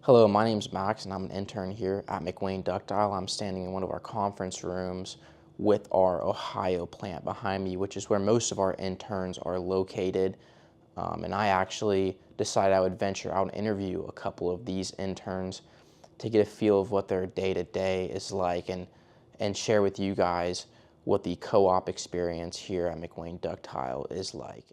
Hello, my name's Max and I'm an intern here at McWane Ductile. I'm standing in one of our conference rooms with our Ohio plant behind me, which is where most of our interns are located. And I actually decided I would venture out and interview a couple of these interns to get a feel of what their day-to-day is like and share with you guys what the co-op experience here at McWane Ductile is like.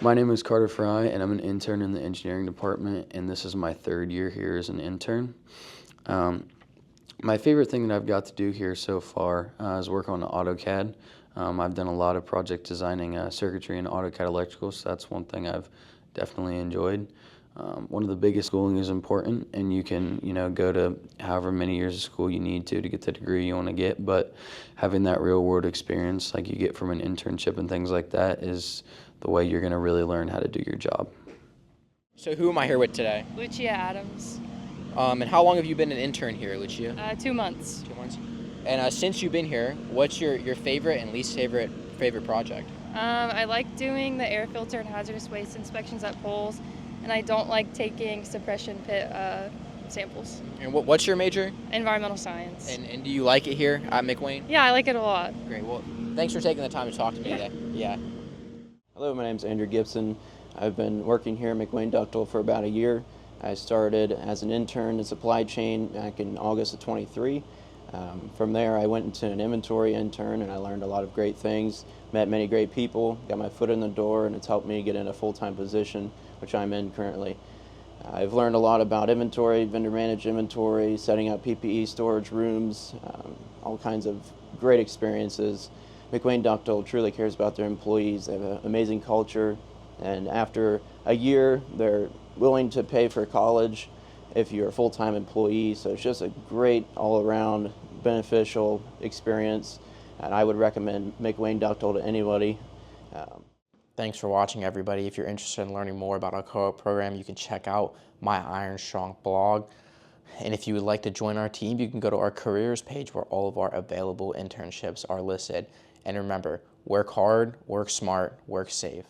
My name is Carter Fry, and I'm an intern in the engineering department, and this is my third year here as an intern. My favorite thing that I've got to do here so far is work on AutoCAD. I've done a lot of project designing circuitry and AutoCAD electrical, so that's one thing I've definitely enjoyed. One of the biggest schooling is important, and you can, go to however many years of school you need to get the degree you want to get, but having that real world experience like you get from an internship and things like that is the way you're going to really learn how to do your job. So who am I here with today? Lucia Adams. And how long have you been an intern here, Lucia? 2 months. 2 months. And since you've been here, what's your favorite and least favorite project? I like doing the air filter and hazardous waste inspections at poles, and I don't like taking suppression pit samples. And what's your major? Environmental science. And do you like it here at McWane? Yeah, I like it a lot. Great. Well, thanks for taking the time to talk to me today. Yeah. Hello, my name is Andrew Gibson. I've been working here at McWane Ductile for about a year. I started as an intern in supply chain back in August of 23. From there, I went into an inventory intern and I learned a lot of great things, met many great people, got my foot in the door, and it's helped me get in a full-time position, which I'm in currently. I've learned a lot about inventory, vendor managed inventory, setting up PPE storage rooms, all kinds of great experiences. McWane Ductile truly cares about their employees. They have an amazing culture, and after a year, they're willing to pay for college if you're a full-time employee. So it's just a great all-around beneficial experience, and I would recommend McWane Ductile to anybody. Thanks for watching, everybody. If you're interested in learning more about our co-op program, you can check out my Iron Strong blog. And if you would like to join our team, you can go to our careers page where all of our available internships are listed. And remember, work hard, work smart, work safe.